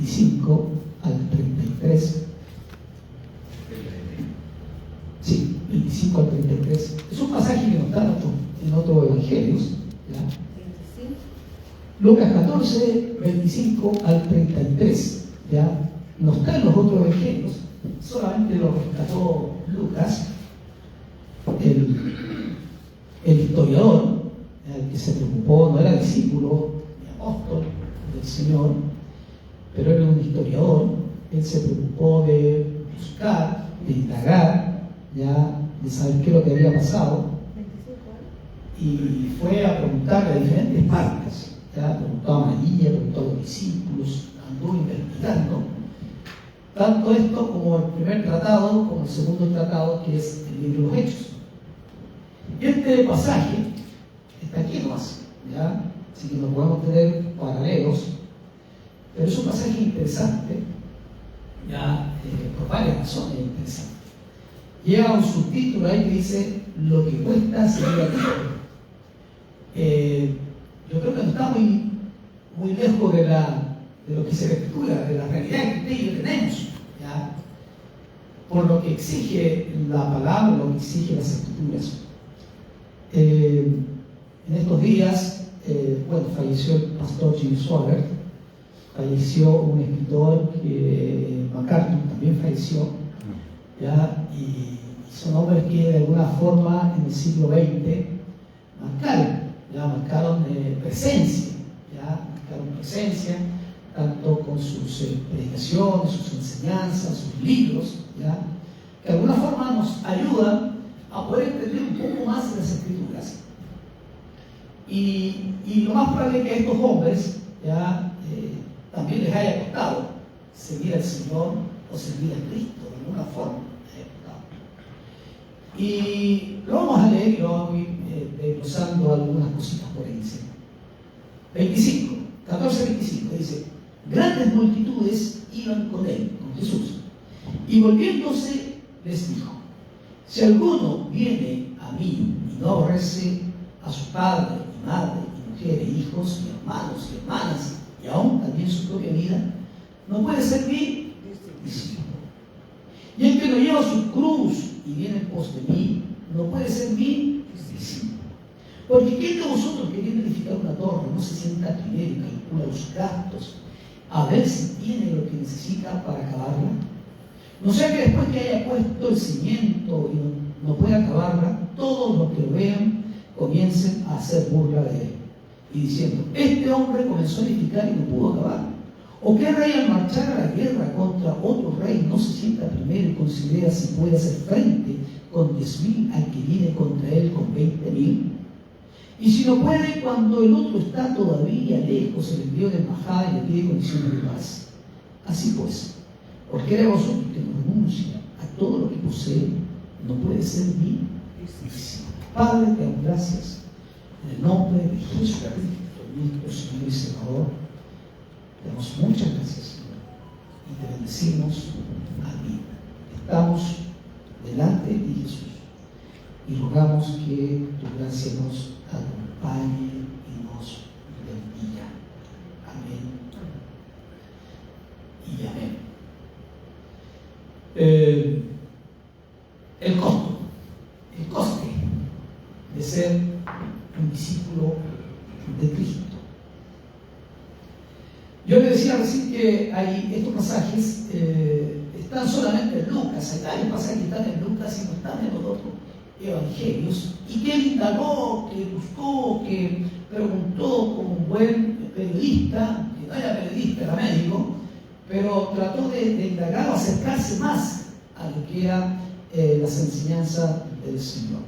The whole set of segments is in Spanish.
25 al 33. Sí, 25 al 33. Es un pasaje que no está en otros evangelios. ¿Ya? Lucas 14, 25 al 33. ¿Ya? No está en los otros evangelios, solamente lo rescató Lucas, el historiador, el que se preocupó, no era discípulo ni apóstol del Señor, pero era un historiador. Él se preocupó de buscar, de indagar, ya, de saber qué es lo que había pasado, y fue a preguntar a diferentes partes. Ya preguntó a María, preguntó a los discípulos, anduvo investigando tanto esto como el primer tratado, como el segundo tratado, que es el libro de los Hechos. Y este pasaje está aquí nomás, ¿ya? Así que no podemos tener paralelos, pero es un pasaje interesante, ya, por varias razones interesantes. Lleva un subtítulo ahí que dice: lo que cuesta seguir a Cristo. Yo creo que no está muy lejos de lo que se ve escritura, de la realidad que tenemos, ¿ya? Por lo que exige la palabra, lo que exige las escrituras. En estos días, falleció el pastor Jim Swaggart, falleció un escritor que MacArthur también falleció, ¿ya? Y son hombres que de alguna forma en el siglo XX marcaron presencia, tanto con sus predicaciones, sus enseñanzas, sus libros, ¿ya? Que de alguna forma nos ayudan a poder entender un poco más de las escrituras. Y lo más probable es que a estos hombres, ¿ya? También les haya costado seguir al Señor o seguir a Cristo de alguna forma. Y lo vamos a leer y lo vamos a ir desglosando algunas cositas por ahí. Dice 14:25 dice: grandes multitudes iban con él, con Jesús, y volviéndose les dijo: si alguno viene a mí y no aborrece a su padre y madre y mujer e hijos y hermanos y hermanas y aún también su propia vida, no puede ser mi discípulo. Y el que no lleva su cruz y viene en pos de mí, no puede ser mi discípulo. Porque ¿quién de vosotros que viene a edificar una torre no se sienta primero y calcula los gastos a ver si tiene lo que necesita para acabarla? No sea que después que haya puesto el cimiento y no pueda acabarla, todos los que lo vean comiencen a hacer burla de él, y diciendo: este hombre comenzó a edificar y no pudo acabar. ¿O qué rey al marchar a la guerra contra otro rey no se sienta primero y considera si puede hacer frente con 10.000 al que viene contra él con 20.000? Y si no puede, cuando el otro está todavía lejos, se le envió de embajada y le pide condiciones de paz. Así pues, porque de vosotros que no renuncia a todo lo que posee, no puede ser mi discípulo. Padre, te damos gracias en el nombre de Jesucristo, nuestro Señor y Salvador. Te damos muchas gracias, Señor, y te bendecimos. Amén. Estamos delante de ti, Jesús, y rogamos que tu gracia nos acompañe y nos bendiga. Amén y amén. El coste de ser un discípulo de Cristo. Yo le decía recién que hay estos pasajes están solamente en Lucas. Hay varios pasajes que están en Lucas y no están en los otros evangelios, y que él indagó, que buscó, que preguntó como un buen periodista, que no era periodista, era médico, pero trató de indagar o acercarse más a lo que eran las enseñanzas del Señor.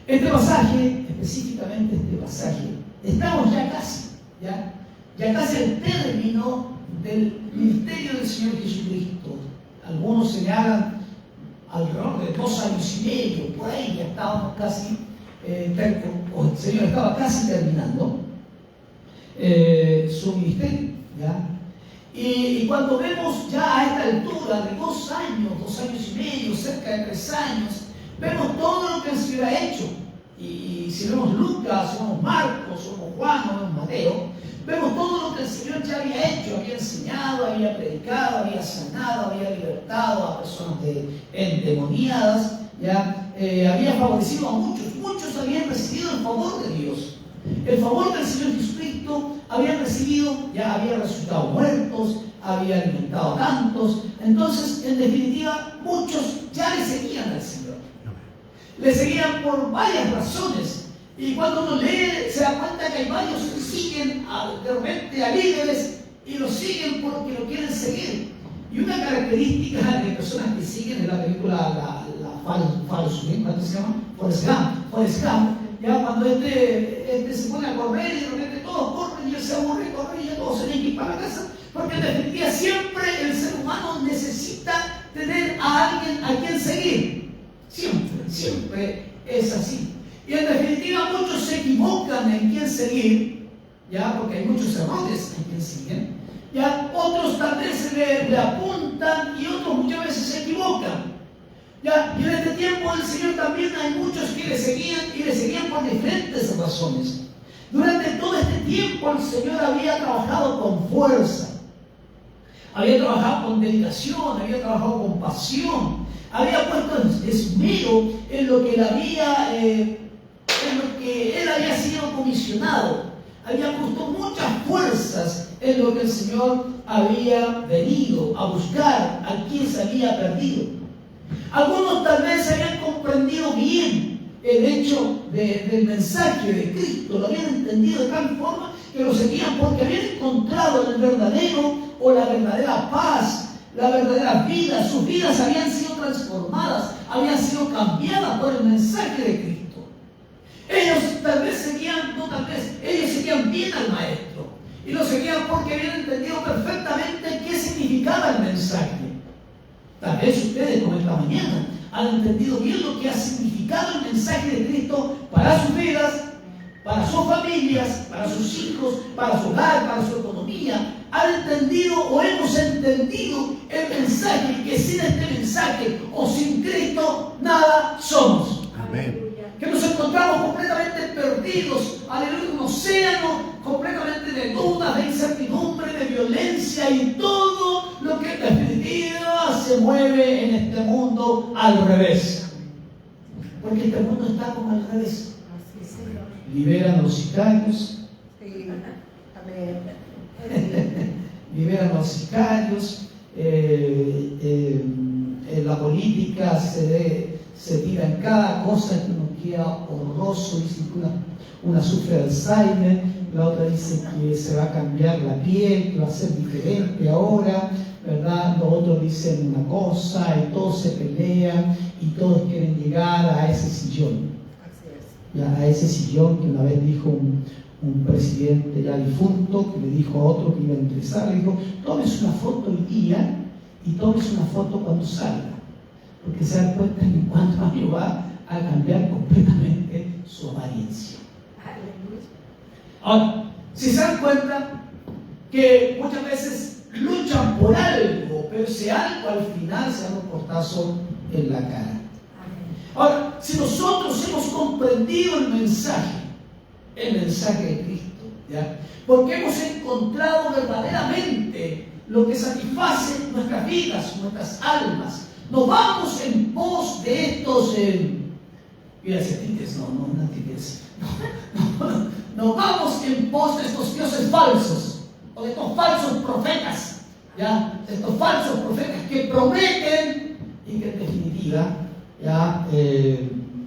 Este pasaje, específicamente este pasaje, estamos ya casi al término del ministerio del Señor Jesucristo. Algunos señalan alrededor de 2 años y medio, por ahí ya estábamos casi, el Señor estaba casi terminando su ministerio, ¿ya? Y cuando vemos ya a esta altura de 2 años y medio, cerca de 3 años, vemos todo lo que el Señor ha hecho. Y si vemos Lucas, o vemos Marcos, o vemos Juan, o vemos Mateo, Vemos todo lo que el Señor ya había hecho, había enseñado, había predicado, había sanado, había libertado a personas endemoniadas, ¿ya? Había favorecido a muchos. Muchos habían recibido el favor de Dios. El favor del Señor Jesucristo, habían recibido, ya había resucitado muertos, había alimentado a tantos. Entonces, en definitiva, muchos ya le seguían al Señor. Le seguían por varias razones. Y cuando uno lee, se da cuenta que hay varios que siguen de repente a líderes y los siguen porque lo quieren seguir. Y una característica de personas que siguen en la película ¿cómo se llama? Forrest Gump, ya cuando este se pone a correr y de repente todos corren y él se aburre y corre y ya todos se tienen que ir para la casa, porque en definitiva siempre el ser humano necesita tener a alguien a quien seguir. Siempre es así. Y en definitiva muchos se equivocan en quién seguir, ya, porque hay muchos errores en quién siguen, ya, otros tal vez le apuntan y otros muchas veces se equivocan. Ya, y en este tiempo el Señor también hay muchos que le seguían y le seguían por diferentes razones. Durante todo este tiempo el Señor había trabajado con fuerza, había trabajado con dedicación, había trabajado con pasión, había puesto esmero en lo que él había sido comisionado, había puesto muchas fuerzas en lo que el Señor había venido a buscar, a quien se había perdido. Algunos tal vez habían comprendido bien el hecho del mensaje de Cristo, lo habían entendido de tal forma que lo seguían porque habían encontrado el verdadero o la verdadera paz, la verdadera vida. Sus vidas habían sido transformadas, habían sido cambiadas por el mensaje de Cristo. Ellos tal vez seguían, no tal vez, ellos seguían bien al Maestro y lo seguían porque habían entendido perfectamente qué significaba el mensaje. Tal vez ustedes, como esta mañana, han entendido bien lo que ha significado el mensaje de Cristo para sus vidas, para sus familias, para sus hijos, para su hogar, para su economía. Han entendido o hemos entendido el mensaje, que sin este mensaje o sin Cristo nada somos. Amén. Que nos encontramos completamente perdidos, aleluya, un océano completamente de dudas, de incertidumbre, de violencia y todo lo que en definitiva se mueve en este mundo al revés. Porque este mundo está como al revés. Liberan a los sicarios, liberan a los sicarios, en la política se tira en cada cosa que uno queda horroroso. Dice que una sufre de Alzheimer, la otra dice que se va a cambiar la piel, que va a ser diferente ahora, ¿verdad? Los otros dicen una cosa y todos se pelean y todos quieren llegar a ese sillón. Ya, a ese sillón que una vez dijo un presidente ya difunto, que le dijo a otro que iba a ingresar, le dijo: tómese una foto hoy día y tómese una foto cuando salga, porque se dan cuenta que en cuanto año va a cambiar completamente su apariencia. Ahora, si se dan cuenta que muchas veces luchan por algo, pero ese algo al final se da un portazo en la cara. Ahora, si nosotros hemos comprendido el mensaje de Cristo, ¿ya? Porque hemos encontrado verdaderamente lo que satisface nuestras vidas, nuestras almas, nos vamos en pos de estos, nos vamos en pos de estos dioses falsos, o de estos falsos profetas, ¿ya? De estos falsos profetas que prometen y que en definitiva ya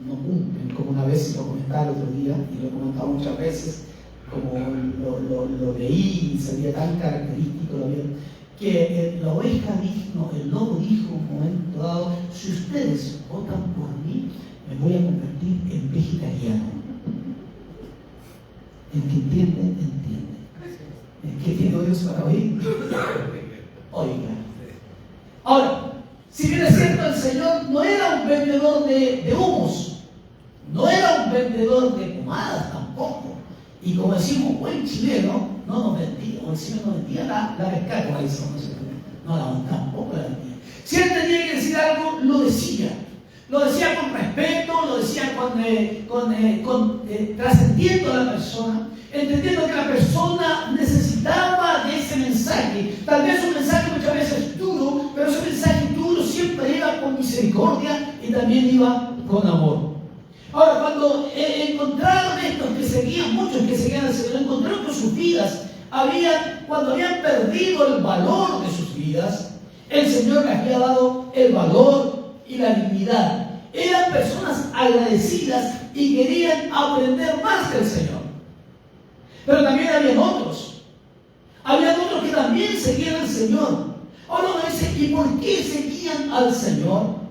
no cumplen, como una vez lo comentaba el otro día y lo he comentado muchas veces, como lo leí y sería tan característico, lo vi, que la oveja dijo, el lobo dijo en un momento dado: si ustedes votan por mí, me voy a convertir en vegetariano. El que entiende, entiende. El que tiene oídos para oír, oiga. Ahora, si bien es cierto, el Señor no era un vendedor de humos, no era un vendedor de pomadas tampoco. Y como decimos buen chileno, no nos vendía, o el Señor no vendía la pescada, como dice, no, tampoco la vendía. Si Él tenía que decir algo, lo decía con respeto, lo decía trascendiendo a la persona, entendiendo que la persona necesitaba también iba con amor. Ahora, cuando encontraron estos que seguían, muchos que seguían al Señor, encontraron que sus vidas cuando habían perdido el valor de sus vidas, el Señor les había dado el valor y la dignidad. Eran personas agradecidas y querían aprender más del Señor. Pero también habían otros. Habían otros que también seguían al Señor. Ahora uno dice, ¿y por qué seguían al Señor?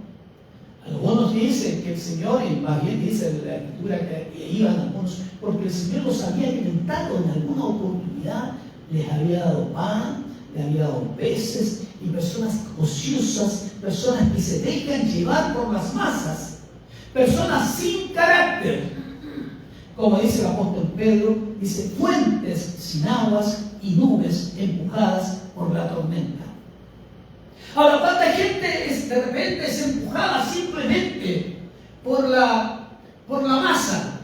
Algunos dicen que el Señor, y más bien dice la Escritura que iban algunos, porque el Señor los había alimentado en alguna oportunidad, les había dado pan, les había dado peces, y personas ociosas, personas que se dejan llevar por las masas, personas sin carácter. Como dice el apóstol Pedro, dice, fuentes sin aguas y nubes empujadas por la tormenta. Ahora, ¿cuánta gente de repente es empujada simplemente por la masa?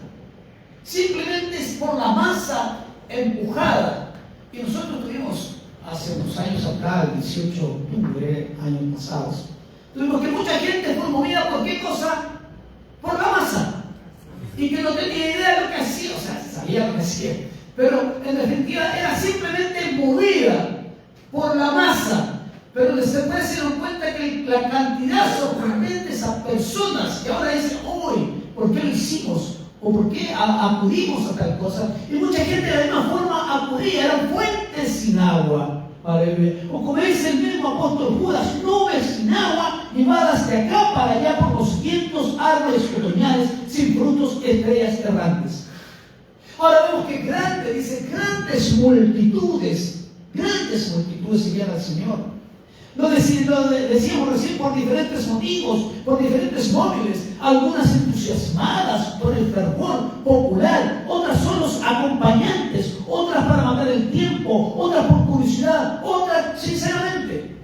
Simplemente es por la masa empujada. Y nosotros tuvimos hace unos años acá, el 18 de octubre, años pasados, tuvimos que mucha gente fue movida por qué cosa? Por la masa. Y que no tenía idea de lo que hacía, o sea, sabía lo que hacía, pero en definitiva era simplemente movida por la masa. Pero después se dieron cuenta que la cantidad sorprendente de esas personas que ahora dicen, uy, ¿por qué lo hicimos? ¿O por qué acudimos a tal cosa? Y mucha gente de la misma forma acudía, eran fuentes sin agua. O como dice el mismo apóstol Judas, nubes sin agua llevadas de acá para allá por los vientos, árboles otoñales, sin frutos, estrellas errantes. Ahora vemos que grandes multitudes seguían al Señor. Lo decíamos recién por diferentes motivos, por diferentes móviles, algunas entusiasmadas por el fervor popular, otras son los acompañantes, otras para matar el tiempo, otras por curiosidad, otras sinceramente.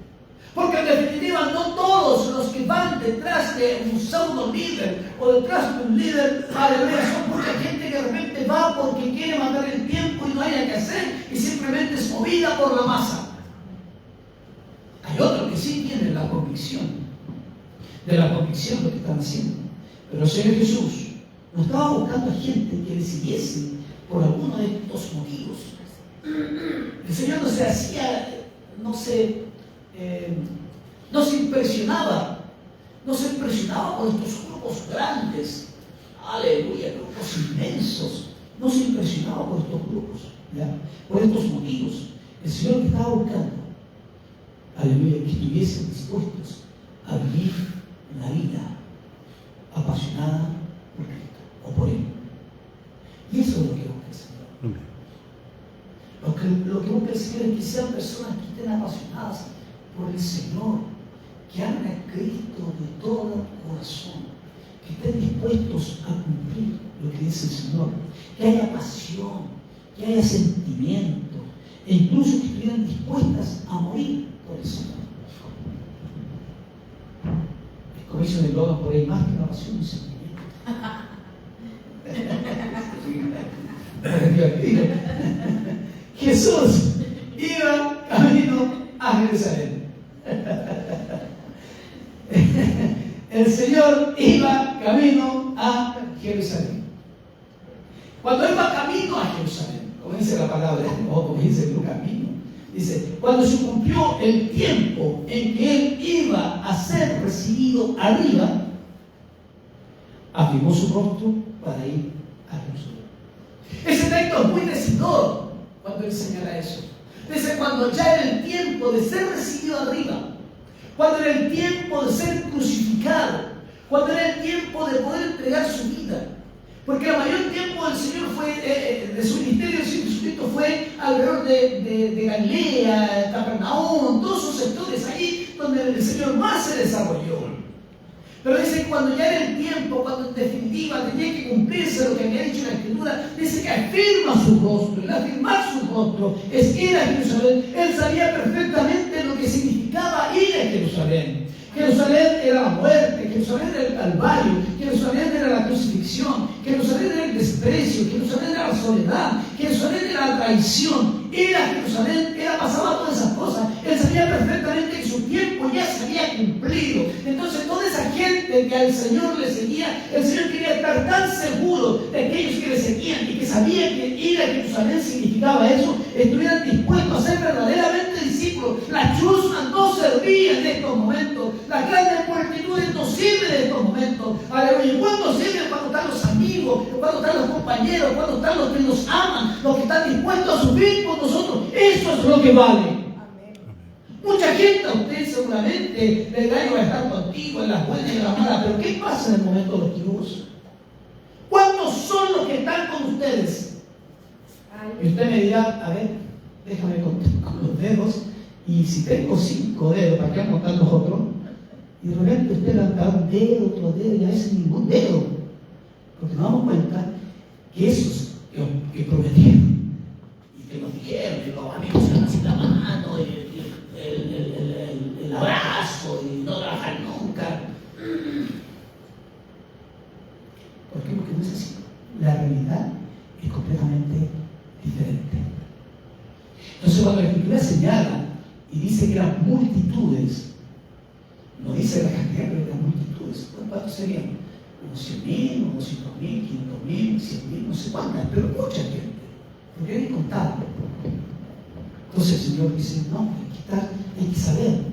Porque en definitiva no todos los que van detrás de un pseudo líder o detrás de un líder, aleluya, son mucha gente que de repente va porque quiere matar el tiempo y no haya que hacer y simplemente es movida por la masa. Hay otros que sí tienen la convicción de lo que están haciendo. Pero el Señor Jesús no estaba buscando a gente que le siguiese por alguno de estos motivos. El Señor no se impresionaba por estos grupos grandes, aleluya, grupos inmensos. No se impresionaba por estos grupos, ¿ya? Por estos motivos. El Señor que estaba buscando, aleluya, que estuviesen dispuestos a vivir una vida apasionada por Cristo o por Él. Y eso es lo que busca el Señor. Lo que busca el Señor es que sean personas que estén apasionadas por el Señor, que amen a Cristo de todo corazón, que estén dispuestos a cumplir lo que dice el Señor, que haya pasión, que haya sentimiento, e incluso que estuvieran dispuestas a morir por el Señor. Como dice el Logan por ahí, más que una pasión, un sentimiento. Jesús iba camino a Jerusalén. El Señor iba camino a Jerusalén. Cuando iba camino a Jerusalén, como dice la palabra, o como dice el camino, dice, cuando se cumplió el tiempo en que Él iba a ser recibido arriba, afirmó su rostro para ir a Jerusalén. Ese texto es muy decidor cuando Él señala eso. Dice, cuando ya era el tiempo de ser recibido arriba, cuando era el tiempo de ser crucificado, cuando era el tiempo de poder entregar su vida. Porque el mayor tiempo del Señor de su ministerio de Jesucristo fue alrededor de Galilea, Capernaum, todos esos sectores ahí donde el Señor más se desarrolló. Pero dice que cuando ya era el tiempo, cuando en definitiva tenía que cumplirse lo que había dicho la Escritura, dice que afirma su rostro. El afirmar su rostro es ir a Jerusalén. Él sabía perfectamente lo que significaba ir a Jerusalén. Jerusalén era la muerte, Jerusalén era el Calvario, Jerusalén era la crucifixión, Jerusalén era el desprecio, Jerusalén era la soledad, Jerusalén era la traición, ir a Jerusalén, pasaba todas esas cosas. Él sabía perfectamente que su tiempo ya se había cumplido. Entonces toda esa gente que al Señor le seguía, el Señor quería estar tan seguro de aquellos que le seguían y que sabían que ir a Jerusalén significaba eso, estuvieran dispuestos a ser verdaderamente discípulos. Las chusmas no servían en estos momentos, las grandes multitudes no sirven en estos momentos. Aleluya. ¿Cuándo sirven? Cuando están los amigos, cuando están los compañeros, cuando están los que nos aman, los que están dispuestos a sufrir por nosotros. Eso es lo que vale. Mucha gente a usted seguramente le dirá: yo voy a estar contigo en las buenas y en las malas. Pero ¿qué pasa en el momento de los triunfos? ¿Cuántos son los que están con ustedes? Y usted me dirá: a ver, déjame contar con los dedos, y si tengo 5 dedos, ¿para qué contar los otros? Y de repente usted levanta un dedo, otro dedo, y a veces ningún dedo. Porque nos damos cuenta que esos que prometieron y que nos dijeron, que los amigos se dan así la mano, el abrazo, y no trabajar nunca. ¿Por qué? Porque no es así. La realidad es completamente diferente. Entonces, cuando la Escritura señala y dice que eran multitudes, no dice la cantidad, pero eran multitudes. ¿Cuántos serían? Unos 100.000, unos 5.000, 500.000, 100.000, no sé cuántas, pero mucha gente. Porque hay que contar. Entonces el Señor dice: no, hay que saber.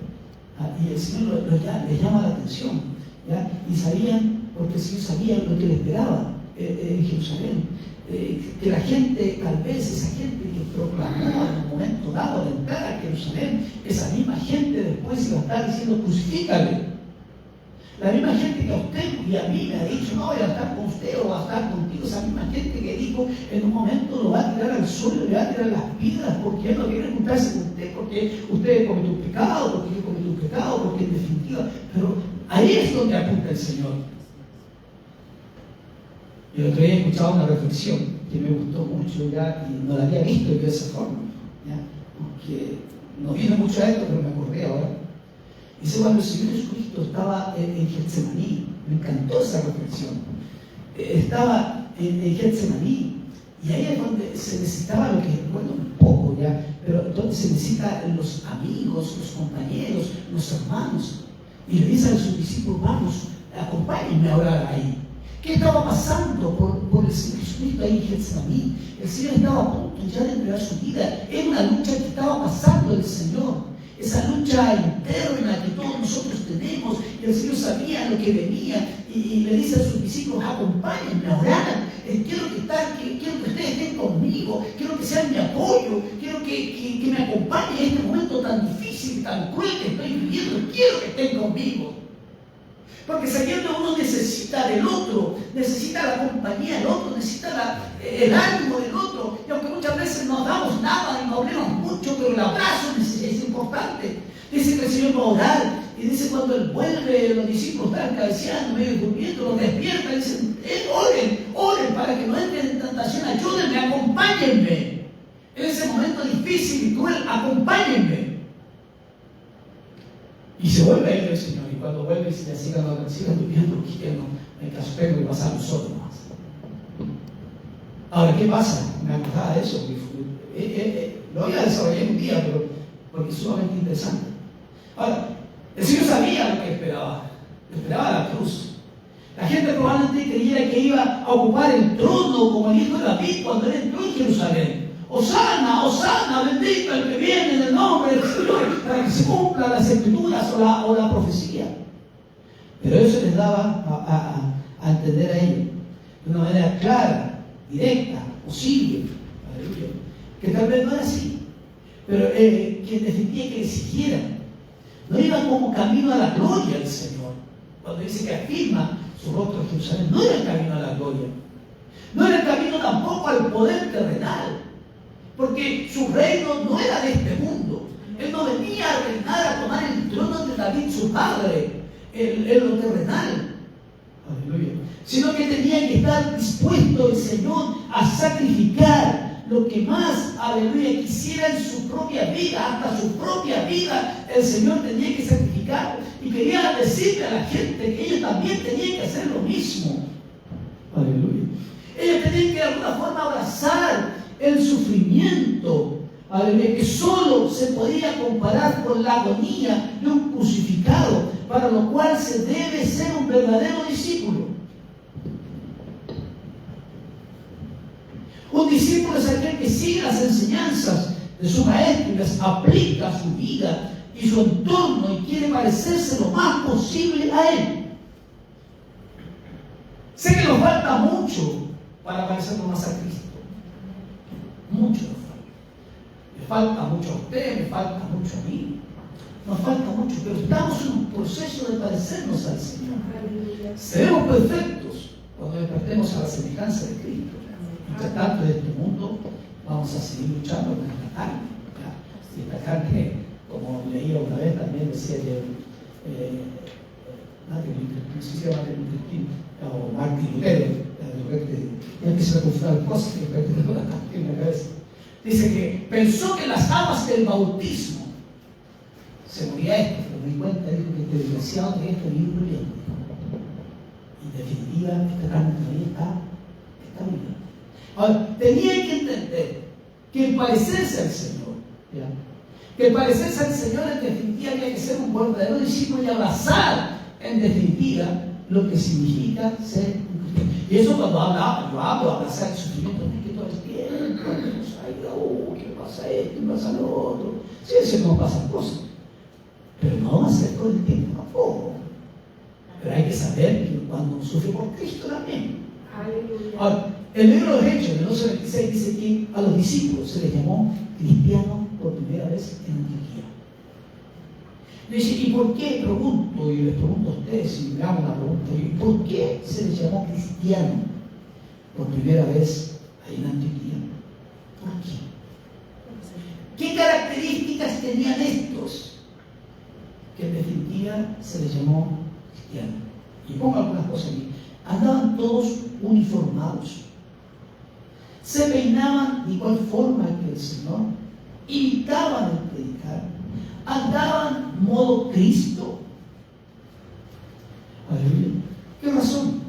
Y el Señor les llama la atención. ¿Ya? Y sabían, porque el Señor sabía lo que le esperaba en Jerusalén. Que la gente, tal vez esa gente que proclamó en un momento dado la entrada a Jerusalén, esa misma gente después iba a estar diciendo: crucifícale. La misma gente que a usted y a mí me ha dicho: no voy a estar con usted o va a estar contigo. Esa misma gente que dijo en un momento: lo va a tirar al suelo, le va a tirar las piedras, porque él no quiere juntarse con usted, porque usted cometió un pecado, porque yo cometí un pecado, porque en definitiva. Pero ahí es donde apunta el Señor. Y el otro día escuchaba una reflexión que me gustó mucho ya, y no la había visto de esa forma, ¿ya? Porque no viene mucho a esto, pero me acordé ahora. Dice: cuando el Señor Jesucristo estaba en Getsemaní, me encantó esa reflexión. Estaba en Getsemaní, y ahí es donde se necesitaba lo que, bueno, un poco ya, pero donde se necesitan los amigos, los compañeros, los hermanos. Y le dice a sus discípulos: vamos, acompáñenme a orar ahí. ¿Qué estaba pasando por el Señor Jesucristo ahí en Getsemaní? El Señor estaba a punto ya de entregar su vida. Era una lucha que estaba pasando el Señor. Esa lucha interna que todos nosotros tenemos, y el Señor sabía lo que venía, y le dice a sus discípulos: acompáñenme a orar, quiero que ustedes estén conmigo, quiero que sean mi apoyo, quiero que me acompañen en este momento tan difícil, tan cruel que estoy viviendo, quiero que estén conmigo. Porque sabiendo uno necesita del otro, necesita la compañía del otro, necesita el ánimo del otro. Y aunque muchas veces no damos nada y no hablemos mucho, pero el abrazo es importante. Dice que el Señor va a orar, y dice: cuando Él vuelve, los discípulos están cabeceando, medio durmiendo, los despierta y dicen: oren para que no entren en tentación, ayúdenme, acompáñenme. En ese momento difícil y cruel, acompáñenme. Y se vuelve a ir el Señor, y cuando vuelve dice: sigan durmiendo, que no hay caso, tengo que pasar nosotros más. Ahora, ¿qué pasa? Me acordaba de eso, lo voy a desarrollar un día, pero porque es sumamente interesante. Ahora, el Señor sabía lo que esperaba la cruz. La gente probablemente creyera que iba a ocupar el trono como el hijo de David cuando él entró en Jerusalén. Osana, Osana, bendito el que viene en el nombre del Señor, para que se cumplan las escrituras o la profecía. Pero eso les daba a entender a ellos de una manera clara, directa, posible, aleluya, que tal vez no era así, pero que defendía que exigieran. No iban como camino a la gloria del Señor. Cuando dice que afirma su rostro en Jerusalén, no era el camino a la gloria, no era el camino tampoco al poder terrenal, porque su reino no era de este mundo. Él no venía a reinar, a tomar el trono de David, su padre, en lo terrenal. Aleluya. Sino que tenía que estar dispuesto el Señor a sacrificar lo que más, aleluya, quisiera en su propia vida, hasta su propia vida, el Señor tenía que sacrificar. Y quería decirle a la gente que ellos también tenían que hacer lo mismo. Aleluya. Ellos tenían que de alguna forma abrazar el sufrimiento, aleluya, que solo se podía comparar con la agonía de un crucificado, para lo cual se debe ser un verdadero discípulo. Un discípulo es aquel que sigue las enseñanzas de su maestro y las aplica a su vida y su entorno y quiere parecerse lo más posible a él. Sé que nos falta mucho para parecernos más a Cristo. Mucho nos falta. Me falta mucho a usted, me falta mucho a mí. Nos falta mucho, pero estamos en un proceso de parecernos al Señor. Seremos perfectos cuando despertemos a la semejanza de Cristo. Mientras tanto, en este mundo vamos a seguir luchando con esta carne. Y esta carne, como leía una vez, también decía que no sé si se llama o Martín Lutero, ya que se me confundan cosas que tengo la carne en la cabeza. Dice que pensó que las aguas del bautismo se moría esto, pero me di cuenta, dijo que este desgraciado tenía este libro leyendo. Y en definitiva, esta carne todavía está viviendo. Ahora, tenía que entender que el parecerse al Señor, ¿ya? Que el parecerse al Señor en definitiva había que ser un verdadero discípulo y abrazar en definitiva lo que significa ser un cristiano. Y eso cuando yo hablo de abrazar el sufrimiento, no es que todo el tiempo, ¿qué pasa esto? ¿Qué pasa lo otro? Sí, eso no pasan cosas, pero no va a ser todo el tiempo tampoco. Pero hay que saber que cuando uno sufre por Cristo también. Ahora, el libro de los Hechos, en el 11:26, dice que a los discípulos se les llamó cristianos por primera vez en Antioquía. Dice, ¿y por qué? Pregunto, y les pregunto a ustedes, y me hago una pregunta, ¿y por qué se les llamó cristiano por primera vez ahí en Antioquía? ¿Por qué? ¿Qué características tenían estos que en definitiva se les llamó cristiano? Y pongo algunas cosas aquí. Andaban todos uniformados, se peinaban de igual forma que el Señor, imitaban el predicar, andaban modo Cristo. Aleluya. ¿Qué razón?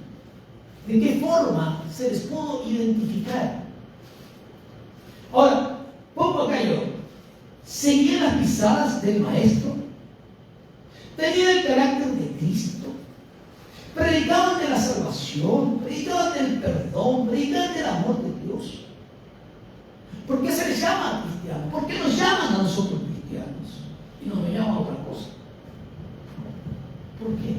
¿De qué forma se les pudo identificar? Ahora, pongo acá yo, seguían las pisadas del Maestro, tenían el carácter de Cristo, predicaban de la salvación, predicaban del perdón, predicaban del amor de Dios. ¿Por qué se les llama cristianos? ¿Por qué nos llaman a nosotros cristianos? Y nos llaman a otra cosa. ¿Por qué?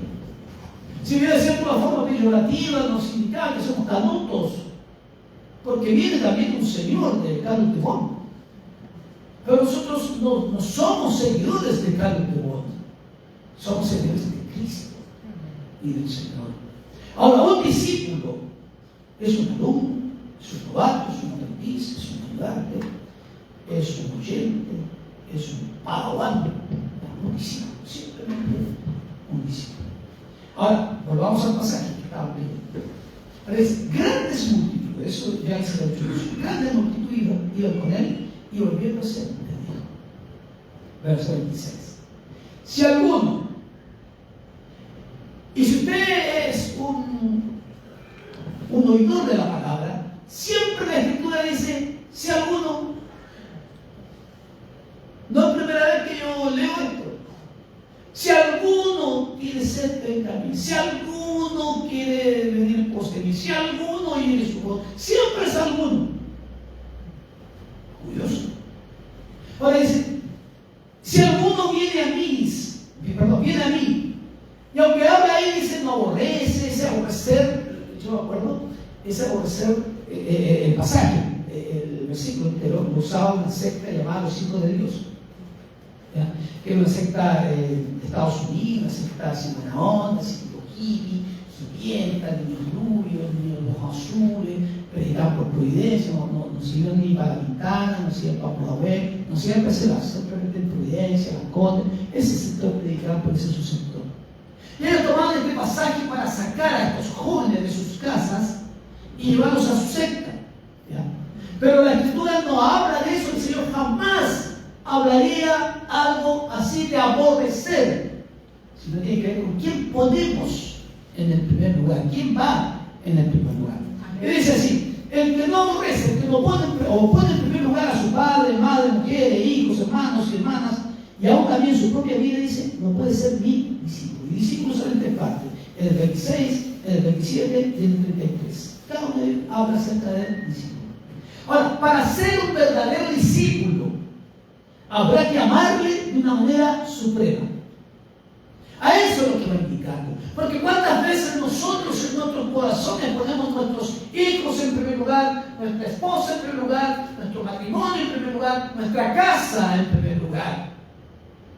Si viene de cierta forma peyorativa, nos indica que somos canutos, porque viene también un señor de Carlos de Bon. Pero nosotros no somos seguidores de Carlos de Bon, somos seguidores de Cristo y del Señor. Ahora, un discípulo es un alumno, es un novato, es un aprendiz, es un ayudante, es un oyente, es un padawan, un discípulo, simplemente un discípulo. Ahora, volvamos al pasaje que estaba leyendo. Grandes multitudes, eso ya hice la introducción, grandes multitudes iban con él y volviéndose, le dijo, verso 26, si alguno, y si usted es un oidor de la palabra, siempre la Escritura dice, si alguno, no es primera vez que yo leo esto, si alguno quiere ser venga a mí, si alguno quiere venir en pos de mí, si alguno oye su voz, siempre es alguno. Curioso. Ahora dice, si alguno viene a mí, y aunque habla ahí, dice no aborrece, ese aborrecer, yo me acuerdo, ese aborrecer, el pasaje, el versículo entero, lo usaba una secta llamada los hijos de Dios. ¿Ya? Que es una secta de Estados Unidos, una secta sin buena onda, sin tipo hippie, hipienta, niños rubios, niños de ojos azules, predicaban por providencia, no sirven ni para la ventana, no sirven para Pudahuel, no sirven para celar, simplemente en providencia, las cotes, ese sector predicaba por ese su sector. Y ellos tomaban este pasaje para sacar a estos jóvenes de sus casas y llevarlos a su secta. ¿Ya? Pero la Escritura no habla de eso, el Señor jamás hablaría algo así de aborrecer, sino tiene que ver con quién ponemos en el primer lugar, quién va en el primer lugar. Él dice así, el que no aborrece, el que o pone en primer lugar a su padre, madre, mujeres, hijos, hermanos y hermanas, y aún también su propia vida, dice, no puede ser mi discípulo. Y discípulos son en tres partes, en el 26, en el 27 y en el 33. Cada uno de ellos habla acerca del discípulo. Ahora, para ser un verdadero discípulo, habrá que amarle de una manera suprema. A eso es lo que va indicando. Porque cuántas veces nosotros en nuestros corazones ponemos nuestros hijos en primer lugar, nuestra esposa en primer lugar, nuestro matrimonio en primer lugar, nuestra casa en primer lugar.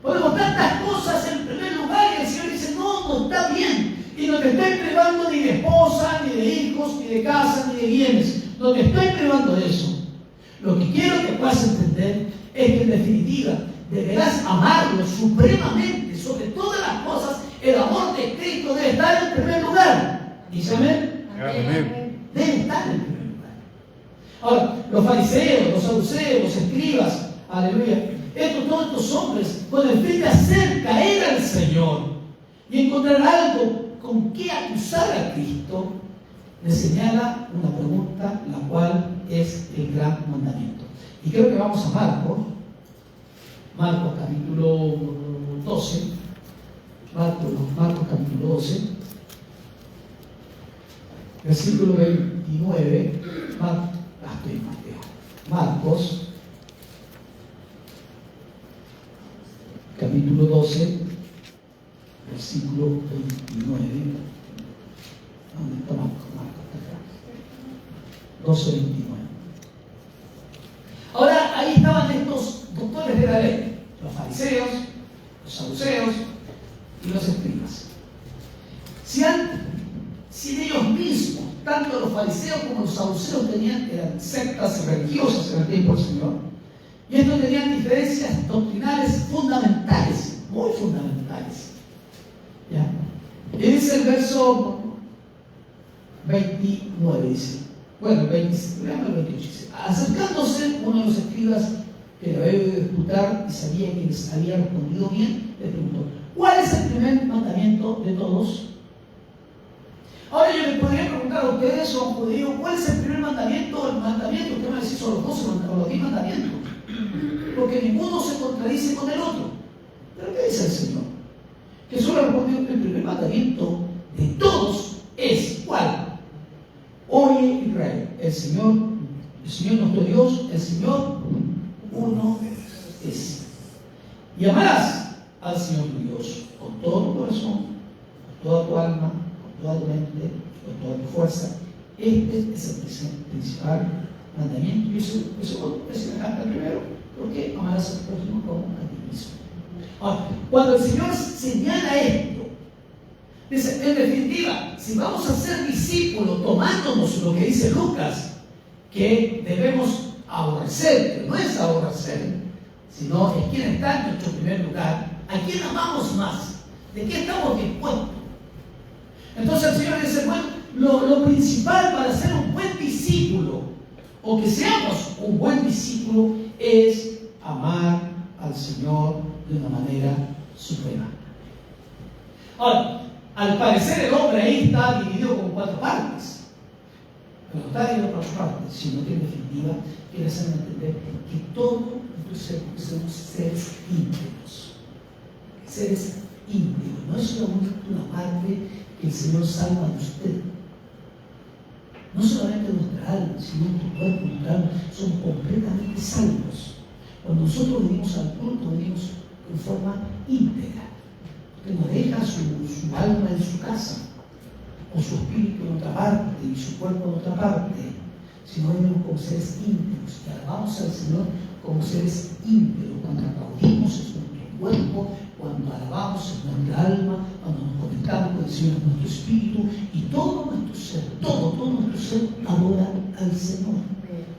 Ponemos tantas cosas en primer lugar y el Señor dice, no, no está bien. Y no te estoy privando ni de esposa, ni de hijos, ni de casa, ni de bienes. No te estoy privando de eso. Lo que quiero que puedas entender es que en definitiva deberás amarlo supremamente, sobre todas las cosas. El amor de Cristo debe estar en primer lugar. ¿Dice amén? Amén. Debe estar en primer lugar. Ahora, los fariseos, los saduceos, los escribas, aleluya, todos estos hombres, con el fin de hacer caer al Señor y encontrar algo con qué acusar a Cristo, le señala una pregunta, la cual es el gran mandamiento. Y creo que vamos a Marcos capítulo 12, Marcos capítulo 12, versículo 29, Marcos capítulo 12, versículo 29. ¿Dónde está Marcos? 12, 29. Ahora, ahí estaban estos doctores de la ley, los fariseos, los saduceos y los escribas. Si ellos mismos, tanto los fariseos como los saduceos eran sectas religiosas en el tiempo del Señor, y estos tenían diferencias doctrinales fundamentales, muy fundamentales. ¿Ya? Y dice el verso 29, dice, bueno, el 28 dice, acercándose uno de los escribas que lo había oído disputar y sabía que les había respondido bien, le preguntó, ¿cuál es el primer mandamiento de todos? Ahora yo les podría preguntar a ustedes, son judíos, ¿cuál es el primer mandamiento? El mandamiento, usted me va a decir, son los 12 o los 10 mandamientos, porque ninguno se contradice con el otro. ¿Pero qué dice el Señor? Que solo respondió que el primer mandamiento de todos es, ¿cuál? Oye Israel, el Señor nuestro Dios, el Señor uno es. Y amarás al Señor tu Dios con todo tu corazón, con toda tu alma, con toda tu mente, con toda tu fuerza. Este es el principal mandamiento. Y eso me encanta primero, porque amarás al prójimo como a ti mismo. Ahora, cuando el Señor señala esto, dice, en definitiva, si vamos a ser discípulos tomándonos lo que dice Lucas, que debemos aborrecer, que no es aborrecer, sino es quien está en nuestro primer lugar, ¿a quién amamos más? ¿De qué estamos dispuestos? Entonces el Señor dice, bueno, lo principal para ser un buen discípulo, o que seamos un buen discípulo, es amar al Señor de una manera suprema. Ahora, al parecer el hombre ahí está dividido con 4 partes, pero no está dividido por 4 partes, sino que en definitiva quiere hacerme entender que todos somos seres íntegros. Seres íntegros, no es solamente una parte que el Señor salva de usted. No solamente nuestra alma, sino nuestro cuerpo, nuestra alma, son completamente salvos. Cuando nosotros venimos al culto, venimos en forma íntegra. Usted no deja su alma en su casa, o su espíritu en otra parte, y su cuerpo en otra parte, sino venimos como seres íntegros, y alabamos al Señor como seres íntegros, cuando aplaudimos en nuestro cuerpo, cuando alabamos en nuestra alma, cuando nos conectamos con el Señor en nuestro espíritu, y todo nuestro ser, todo nuestro ser adora al Señor.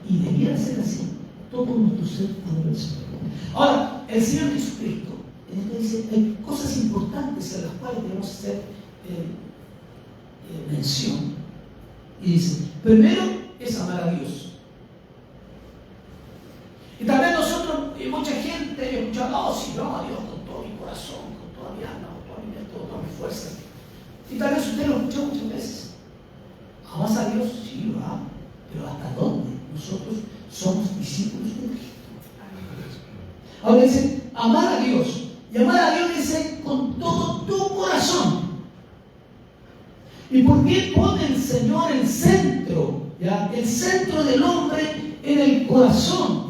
Y debiera ser así, todo nuestro ser adora al Señor. Ahora, el Señor Jesucristo, dice, hay cosas importantes a las cuales debemos hacer mención. Y dice, primero es amar a Dios. Y también nosotros, y mucha gente, escucha, no, si yo amo a Dios con todo mi corazón, con toda mi alma, con toda mi mente, con toda mi fuerza. Y tal vez usted lo escuchó muchas veces. ¿Amas a Dios? Sí, lo amo. ¿Pero hasta dónde? nosotros somos discípulos de Cristo. Ahora dice, amar a Dios. Y amar a Dios dice con todo tu corazón. ¿Y por qué pone el Señor el centro? ¿Ya? El centro del hombre en el corazón.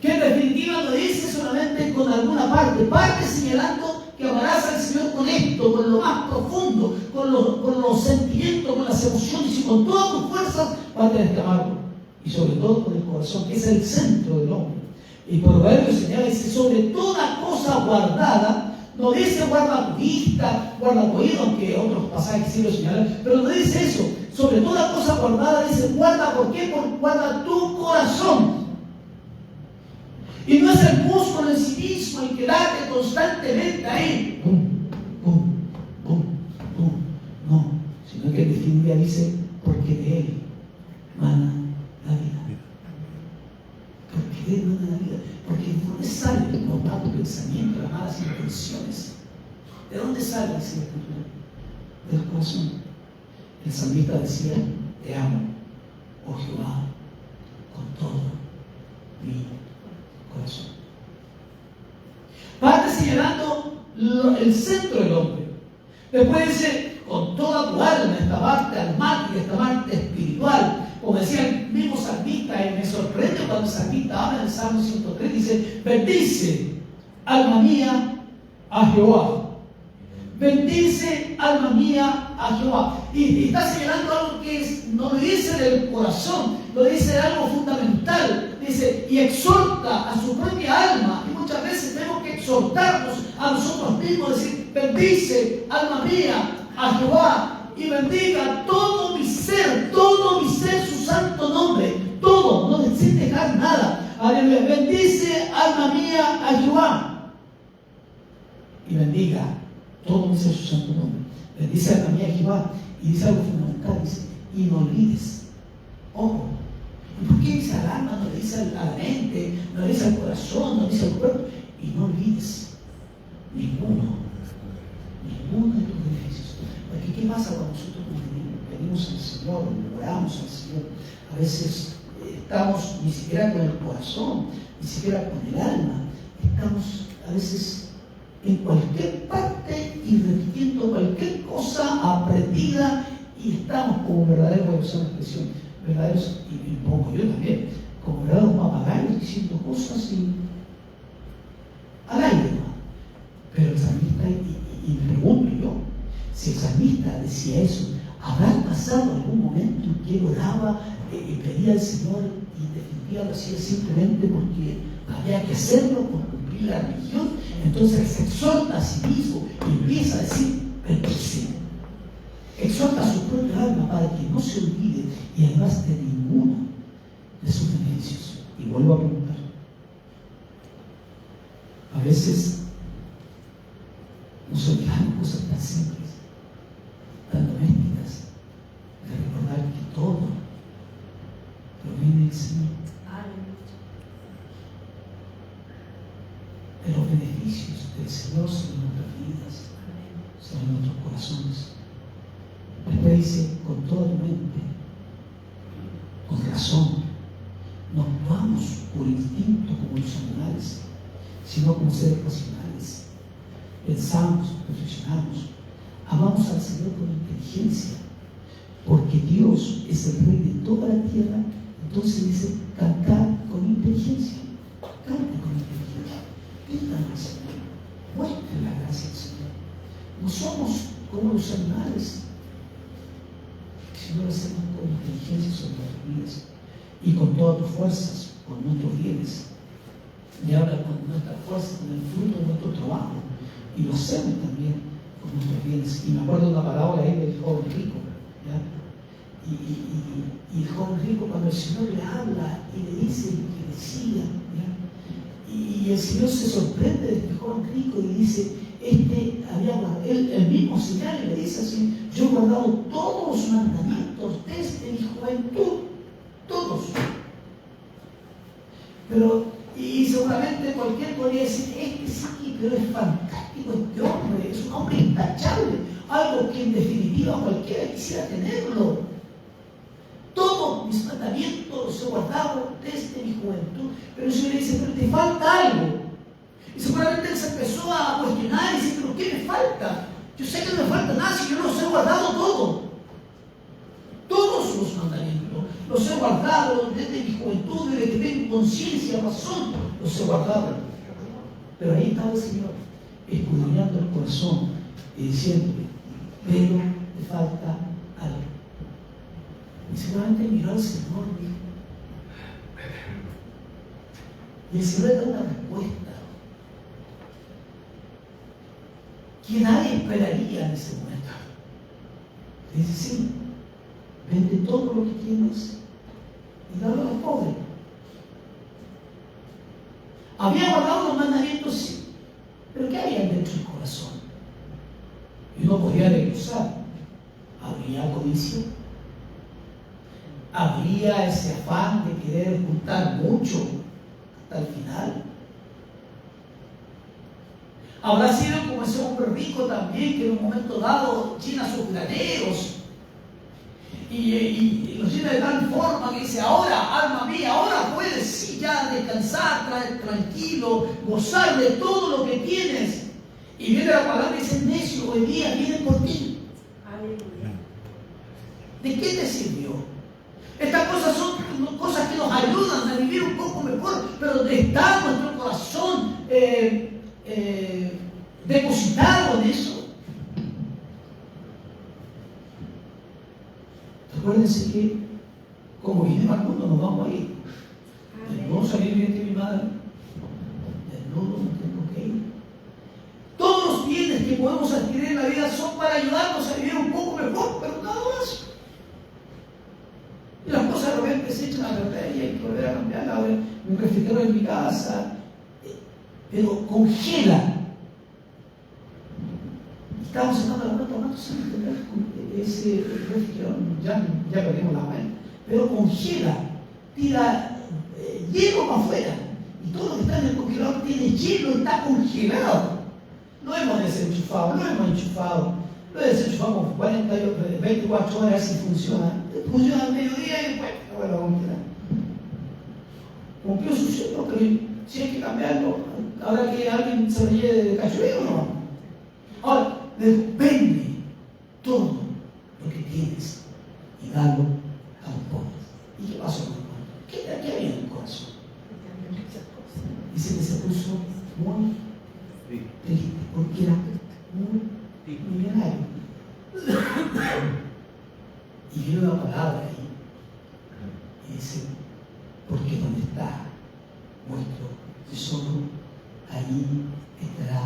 Que en definitiva no dice solamente con alguna parte señalando que amarás al Señor con esto, con lo más profundo, con los sentimientos, con las emociones y con todas tus fuerzas vas a tener que amarlo. Y sobre todo con el corazón, que es el centro del hombre. Y Proverbios señala, dice, sobre toda cosa guardada. No dice guarda tu vista, guarda tu oído, aunque otros pasajes sí lo señalan, pero no dice eso. Sobre toda cosa guardada dice guarda, ¿por qué? Porque guarda tu corazón. Y no es el músculo en sí mismo el que late constantemente ahí. Pum, pum, pum, pum. No, sino que en definitiva dice, porque de él mana la vida. Porque de él mana la vida. Porque ¿de dónde sale el malvado pensamiento, las malas intenciones? ¿De dónde sale esa escritura? Del corazón. El salmista decía, te amo, oh Jehová, con todo mi corazón. Parte señalando el centro del hombre. Después dice, con toda tu alma, esta parte almática, esta parte espiritual. Como decía el mismo salmista, y me sorprende cuando el salmista habla en el Salmo 103, dice, bendice, alma mía, a Jehová. Bendice, alma mía, a Jehová. Y está señalando algo que no lo dice del corazón, lo dice de algo fundamental. Dice, y exhorta a su propia alma. Y muchas veces tenemos que exhortarnos a nosotros mismos, decir, bendice, alma mía, a Jehová. Y bendiga todo mi ser, su santo nombre, todo, no sin dejar nada. Aleluya. Bendice, alma mía, a Jehová. Y bendiga todo mi ser, su santo nombre. Bendice, alma mía, a Jehová. Y dice algo fundamental, dice, y no olvides. Ojo. ¿Y por qué dice al alma? No le dice a la mente, no le dice al corazón, no le dice al cuerpo. Y no olvides ninguno de tus beneficios. Porque ¿qué pasa cuando nosotros venimos al Señor, oramos al Señor? A veces estamos ni siquiera con el corazón, ni siquiera con el alma. Estamos a veces en cualquier parte y repitiendo cualquier cosa aprendida y estamos como verdaderos, voy a usar la expresión, verdaderos, y pongo yo también, como verdaderos papagayos diciendo cosas al aire, ¿no? Pero el salmista, y me pregunto yo, si el salmista decía eso, ¿habrá pasado algún momento en que él oraba y pedía al Señor y en definitiva lo hacía simplemente porque había que hacerlo por cumplir la religión? Entonces él se exhorta a sí mismo y empieza a decir, bendice. Exhorta a su propia alma para que no se olvide y además de ninguno de sus beneficios. Y vuelvo a preguntar, a veces nos olvidamos cosas tan simples, tan domésticas, de recordar que todo proviene del Señor. De los beneficios del Señor sobre nuestras vidas, sobre nuestros corazones. Después dice, con toda tu mente, con razón, no actuamos por instinto como los animales, sino como seres racionales. Pensamos, reflexionamos, amamos al Señor con inteligencia, porque Dios es el Rey de toda la tierra. Entonces dice, cantar con inteligencia. Canta con inteligencia. Pídale al Señor. Muestre la gracia del Señor. No somos como los animales, sino lo hacemos con inteligencia sobre nuestras vidas y con todas tus fuerzas, con nuestros bienes. Y habla con nuestra fuerza, con el fruto de nuestro trabajo. Y lo hacemos también con nuestros bienes. Y me acuerdo de una parábola ahí del joven rico, ¿ya? Y el joven rico, cuando el Señor le habla y le dice lo que decía, ¿ya? Y el Señor se sorprende de este joven rico y dice, el mismo señal y le dice así, yo he guardado todos los mandamientos desde mi juventud, todos. Y seguramente cualquier podría decir, sí, pero es fantástico este hombre, es un hombre intachable, algo que en definitiva cualquiera quisiera tenerlo. Todo mis mandamientos los he guardado desde mi juventud. Pero el Señor le dice, pero te falta algo. Y seguramente él se empezó a cuestionar y dice, pero ¿qué me falta? Yo sé que no me falta nada si yo los he guardado todo. Todos los mandamientos los he guardado desde mi juventud, desde que tengo conciencia, razón, los he guardado. Pero ahí estaba el Señor, escudriñando el corazón y diciéndole, pero te falta algo. Y seguramente miró al Señor y dijo, y el Señor le da una respuesta que nadie esperaría en ese momento. Dice, sí, vende todo lo que tienes y dalo a los pobres. Había guardado los mandamientos, sí, pero ¿qué había dentro del corazón? Y uno podría desglosar. Habría codicia, habría ese afán de querer juntar mucho hasta el final. Habrá sido como ese hombre rico también que en un momento dado llena sus graneros y los llena de tal forma que dice, ahora, alma mía, ahora puedes sí ya descansar, tranquilo, gozar de todo lo que tienes. Y viene la palabra y dice, necio, hoy día vienen por ti. Aleluya. ¿De qué te sirvió? Estas cosas son cosas que nos ayudan a vivir un poco mejor, pero ¿dónde está nuestro corazón depositado en eso? Recuérdense que como vinimos al mundo nos vamos a ir. No salir bien de mi madre, desnudo no tengo que ir. Todos los bienes que podemos adquirir en la vida son para ayudarnos a vivir un poco mejor, pero nada más. Y las cosas de repente se echan a perder y hay que volver a cambiarla. Un refrigerador en mi casa, pero congela. Estábamos sacando la plata, ¿cuántos años tendrá ese refrigerador? Ya perdimos la mano, pero congela, tira hielo para afuera. Y todo lo que está en el congelador tiene hielo, está congelado. Lo hemos desenchufado, lo desenchufamos 24 horas y funciona. Funciona al mediodía y después no vuelve a congelar. Cumplió su ciclo, pero si hay que cambiarlo, habrá que alguien se lo lleve de cachorro o no. Ahora, vende todo lo que tienes y dalo a los pobres. ¿Y qué pasó con el pobre? ¿Qué había en el corazón? Dice que se puso muy triste porque era muy millonario. Y viene una palabra ahí y dice, porque donde está vuestro tesoro, ahí estará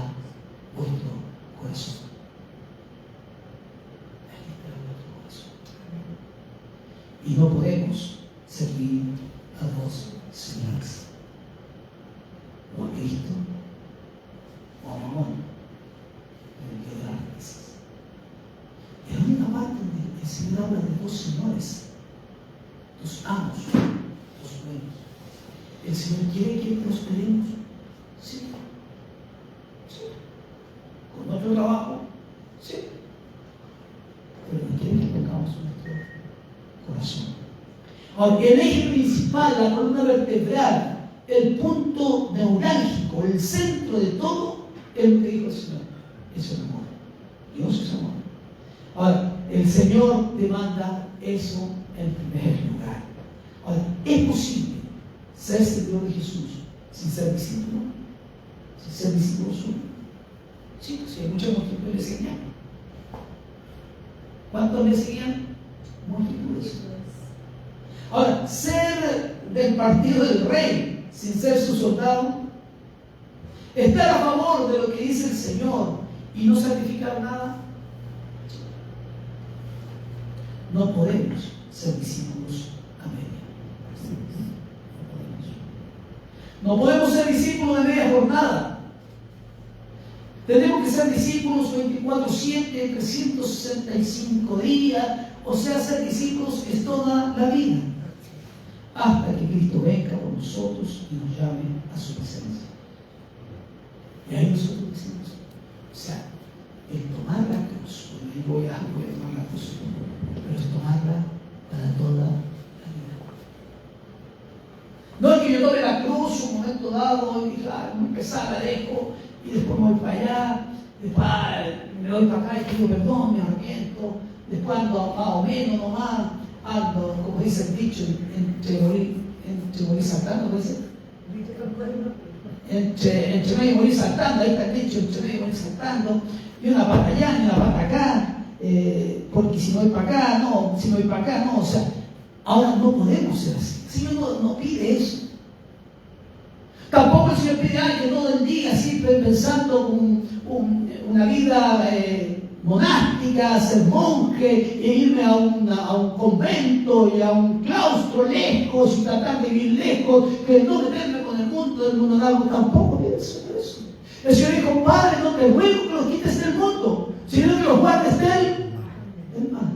vuestro corazón. Ahí estará vuestro corazón. Y no podemos servir a dos señores, o a Cristo o a Mamón, pero que dar riquezas. Es la única parte donde el Señor habla de dos señores, dos amos, dos dueños. ¿El Señor quiere que prosperemos? Sí. Con nuestro trabajo, sí. Pero no quiere que pongamos nuestro corazón. Ahora, el eje principal, la columna vertebral, el punto neurálgico, el centro de todo, es lo que dijo el Señor. Es el amor. Dios es amor. Ahora, el Señor demanda eso en primer lugar. Ahora, ¿es posible ser seguidor de Jesús sin ser discípulo? ¿Sin ser discípulo suyo? Sí, pues hay muchas multitudes le seguían. ¿Cuántos le seguían? Multitudes. Ahora, ser del partido del rey sin ser su soldado, estar a favor de lo que dice el Señor y no sacrificar nada. No podemos ser discípulos a media. No podemos ser discípulos de media jornada. Tenemos que ser discípulos 24/7, 365 días, o sea, ser discípulos es toda la vida, hasta que Cristo venga por nosotros y nos llame a su presencia. Y ahí nosotros decimos, o sea, el tomar la cruz, voy a tomar la cruz, pero es tomarla para toda la vida. dado, y dije, muy pesada, la dejo, y después me voy para allá, después me voy para acá y pido perdón, me arrepiento, después ando más o menos nomás, ando, como dice el dicho, entre morir saltando, ¿puede ser? Entre medio y morir saltando, ahí está el dicho, entre medio y morir saltando, y una pata allá y una pata acá, porque si no voy para acá, no, si no voy para acá, no, o sea, ahora no podemos ser así. El Señor no pide eso. Tampoco el Señor pide que todo el día siempre pensando una vida monástica, ser monje, e irme a un convento y a un claustro lejos y tratar de vivir lejos, que no meterme con el mundo del mundo largo. Tampoco pide el Señor eso. El Señor dijo, Padre, no te ruego que los quites del mundo, sino que los guardes del mal.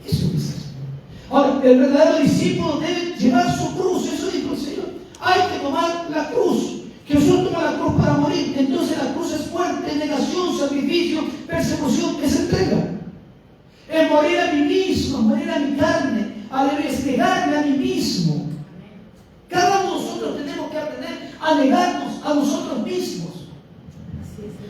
Eso dice el Señor. Ahora, el verdadero discípulo debe llevar su cruz, eso dijo el Señor. Hay que tomar la cruz. Jesús toma la cruz para morir. Entonces la cruz es fuerte, negación, sacrificio, persecución, es entrega. Es morir a mí mismo, morir a mi carne, es negarme a mí mismo. Cada uno de nosotros tenemos que aprender a negarnos a nosotros mismos.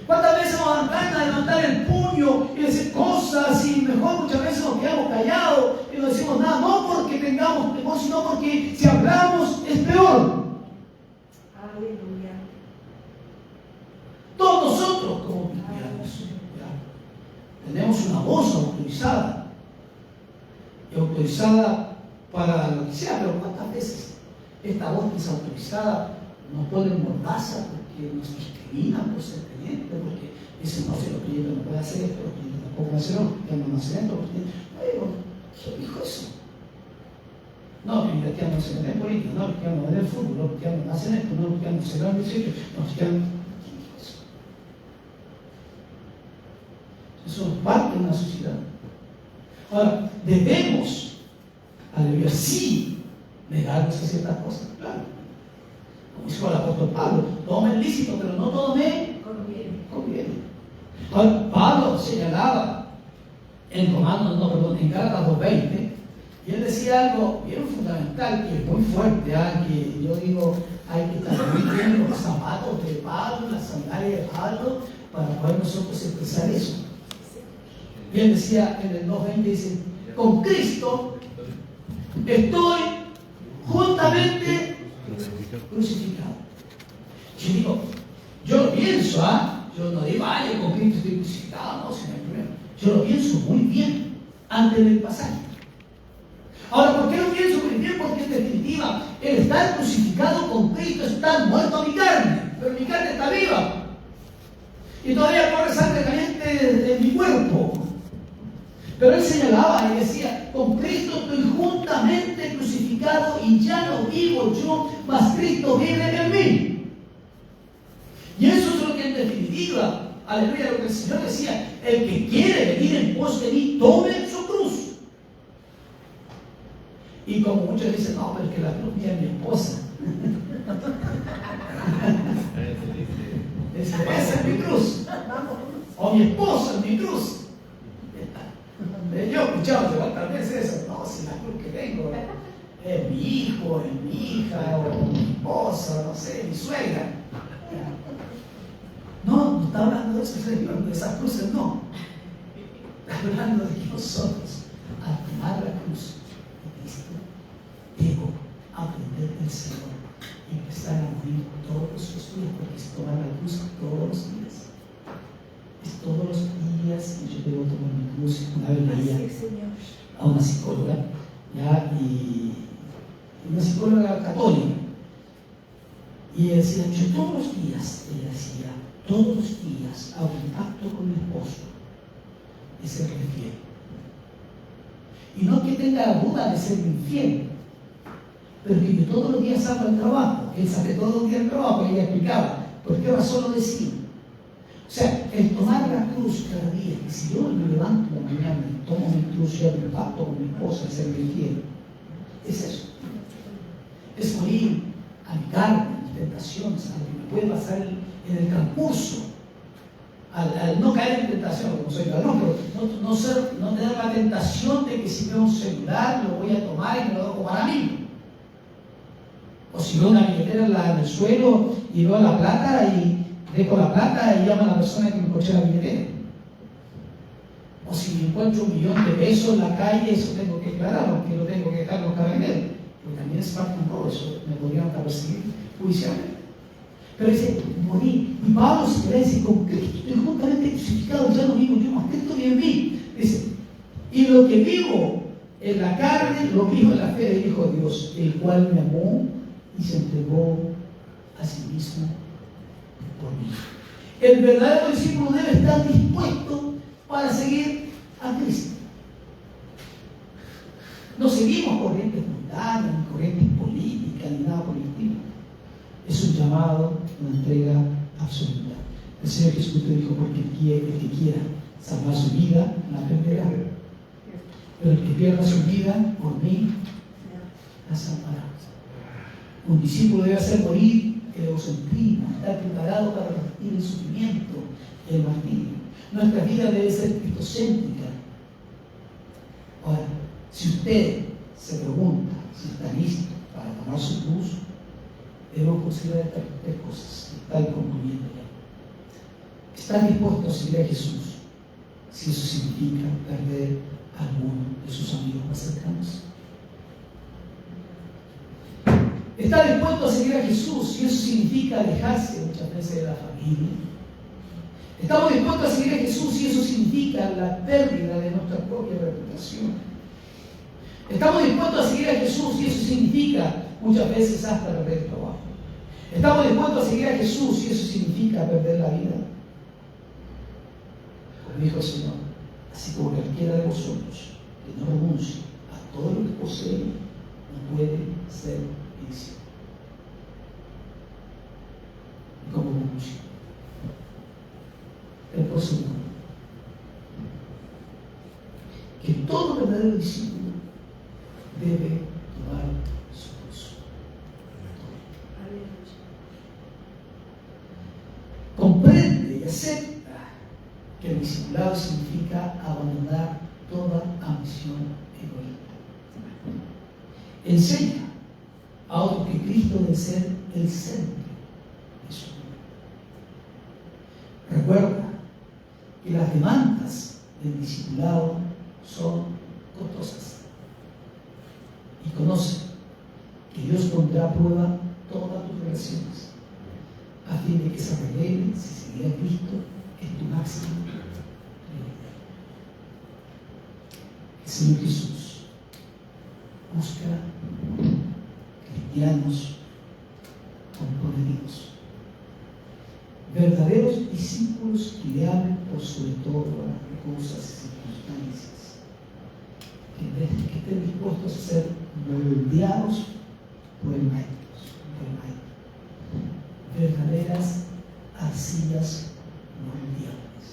¿Cuántas veces nos dan ganas de levantar el puño y decir cosas y mejor muchas veces nos quedamos callados y no decimos nada? No porque tengamos temor, sino porque si hablamos es peor. Aleluya. Todos nosotros como cristianos tenemos una voz autorizada y autorizada para lo que sea, pero ¿cuántas veces esta voz que es autorizada nos pone en mordaza porque nos discriminan por ser creyentes, porque dicen, no, si los creyentes no pueden hacer esto, los creyentes tampoco pueden hacer esto, que no hacen esto, ¿quién dijo eso? No, que los cristianos no se meten en política, no, los cristianos no ven el fútbol, los cristianos no hacen esto, no, los cristianos no se dan el sitio, los cristianos... ¿Quién dijo eso? Eso es parte de una sociedad. Ahora, debemos, aleluya, sí, negarnos a ciertas cosas, claro. Como dijo el apóstol Pablo, todo me es lícito, pero no todo me conviene. Ahora, Pablo señalaba en Gálatas 2:20, y él decía algo bien fundamental, que es muy fuerte, que yo digo, hay que estar muy bien con los zapatos de Pablo, las sandalias de Pablo, para poder nosotros expresar eso. Y él decía en el 2:20, dice, con Cristo estoy juntamente crucificado. Yo digo, yo lo pienso, yo no digo, yo con Cristo estoy crucificado, no, si no hay problema. Yo lo pienso muy bien antes del pasaje. Ahora, ¿por qué lo pienso muy bien? Porque en definitiva, el estar crucificado con Cristo es estar muerto a mi carne, pero mi carne está viva. Y todavía corre sangre caliente en mi cuerpo. Pero él señalaba y decía, con Cristo estoy juntamente crucificado y ya no vivo yo, mas Cristo vive en mí. Y eso es lo que en definitiva, aleluya, lo que el Señor decía, el que quiere venir en pos de mí, tome su cruz. Y como muchos dicen, no, pero es que la cruz mía es mi esposa. Esa es mi cruz. O mi esposa es mi cruz. Yo he escuchado cuántas veces eso. No, si la cruz que tengo es mi hijo, es mi hija, o mi esposa, no sé, mi suegra. No está hablando de eso, de esas cruces, no. Está hablando de que nosotros, al tomar la cruz de Cristo, debo aprender del Señor y empezar a morir todos los días, porque es tomar la cruz todos los días. Es todos los días que yo debo tomar mi cruz. Una vez leía a una psicóloga, y una psicóloga católica, y ella decía, yo todos los días, todos los días hago un pacto con mi esposo de serle fiel. Y no que tenga la duda de ser infiel, pero que yo todos los días salgo al trabajo. Él sale todos los días al trabajo, y ella explicaba por qué razón lo decía. O sea, el tomar la cruz cada día, que si yo me levanto en la mañana y tomo mi cruz y hago un pacto con mi esposa de serle fiel, es eso. Es morir a mi carne, a mis tentaciones, a lo que me puede pasar en el transcurso, al no caer en tentación, como soy ladrón, pero no tener la tentación de que si veo un celular lo voy a tomar y me lo dejo para mí. O si veo una billetera en el suelo y veo la plata y dejo la plata y llamo a la persona que me coche la billetera. O si me encuentro $1.000.000 de pesos en la calle, eso tengo que aclarar, porque lo tengo que dejar los carabineros. Porque también es parte de un robo, eso me podrían perseguir judicialmente. Pero dice, morí. Y Pablo se dice, con Cristo estoy juntamente crucificado, ya no vivo yo, más Cristo vive en mí. Dice, y lo que vivo en la carne, lo vivo en la fe del Hijo de Dios, el cual me amó y se entregó a sí mismo por mí. El verdadero discípulo debe estar dispuesto para seguir a Cristo. No seguimos corrientes mundanas, ni corrientes políticas, ni nada por el estilo. Es un llamado, una entrega absoluta. El Señor Jesucristo dijo, porque el que quiera salvar su vida, la perderá. Pero el que pierda su vida, por mí, la salvará. Un discípulo debe hacer morir el egocentrismo, estar preparado para resistir el sufrimiento, el martirio. Nuestra vida debe ser cristocéntrica. Ahora, si usted se pregunta si está listo para tomar su cruz, debemos considerar estas tres cosas. Está concluyendo ya. ¿Está dispuesto a seguir a Jesús? Si eso significa perder a alguno de sus amigos más cercanos. ¿Está dispuesto a seguir a Jesús si eso significa alejarse muchas veces de la familia? ¿Estamos dispuestos a seguir a Jesús si eso significa la pérdida de nuestra propia reputación? ¿Estamos dispuestos a seguir a Jesús si eso significa muchas veces hasta perder el trabajo? ¿Estamos dispuestos a seguir a Jesús si eso significa perder la vida? Como dijo el Señor, así como cualquiera de vosotros que no renuncie a todo lo que posee, no puede ser mi discípulo. ¿Y cómo renuncio? El próximo. Que todo verdadero discípulo debe tomar su cruz. Comprende y acepta que el discipulado significa abandonar toda ambición egoísta. Enseña a otros que Cristo debe ser el centro de su vida. Recuerda que las demandas del discipulado son costosas. Y conoce que Dios pondrá a prueba todas tus relaciones a fin de que se revele si seguir a Cristo es tu máxima prioridad. El Señor Jesús busca cristianos comprometidos, verdaderos discípulos que le hablen por sobre todo las cosas y circunstancias, que estén dispuestos a ser moldeados por el Maestro, verdaderas arcillas moldeables.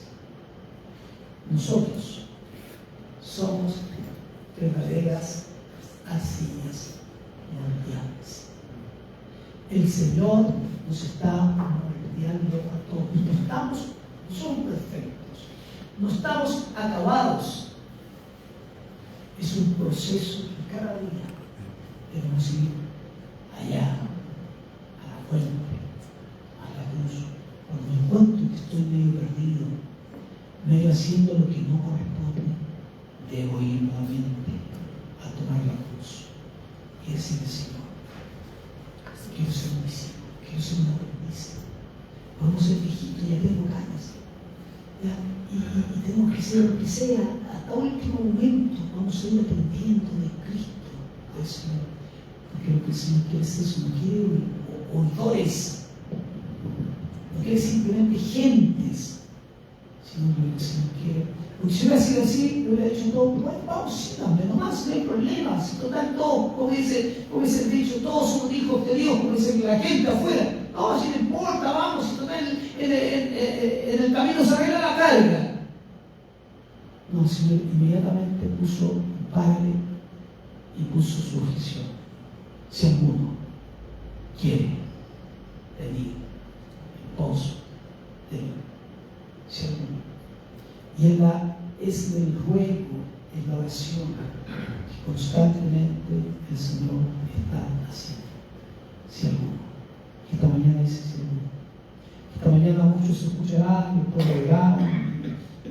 Nosotros somos verdaderas arcillas moldeables. El Señor nos está moldeando a todos. No somos perfectos, no estamos acabados. Es un proceso que cada día debemos ir allá, a la fuente, a la cruz. Cuando me encuentro que estoy medio perdido, medio haciendo lo que no corresponde, debo ir nuevamente a tomar la cruz y decirle: Señor, quiero ser un discípulo, quiero ser un aprendiz. Podemos ser viejitos, ya tengo ganas. ¿Ya? Y tenemos que ser lo que sea, hasta último momento vamos a ir aprendiendo de Cristo, del Señor. Porque lo que el Señor quiere es eso, no quiere oidores, no quiere simplemente gentes, sino que lo que el Señor quiere. Porque si hubiera sido así, le hubiera dicho todo: bueno, vamos, sí, hombre, nomás, no hay problema, si total todo, como dice el dicho, todos somos hijos de Dios, como dice la gente afuera. No, si no importa, vamos, si total en el camino se arregla la carga. No, el Señor inmediatamente puso un padre y puso su objeción. Si alguno quiere venir en pos de mí, si alguno. Y es el ruego, es la oración que constantemente el Señor está haciendo. Si alguno. Esta mañana dice si alguno. Esta mañana muchos escucharán, y después lo verán,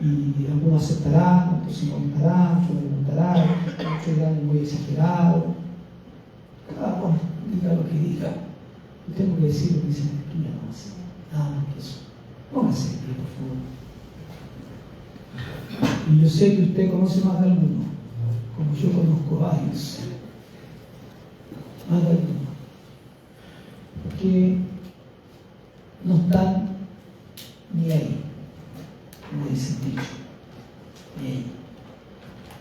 y algunos aceptarán, otros se inventarán, otros preguntarán, muchos dirán muy exagerado. Cada uno diga lo que diga. Yo tengo que decir lo que dice la Escritura, no más. Nada más que eso. Póngase de pie, por favor. Y yo sé que usted conoce más de alguno, como yo conozco varios. Más de alguno. Que no están ni ahí, como dice el dicho, ni ahí.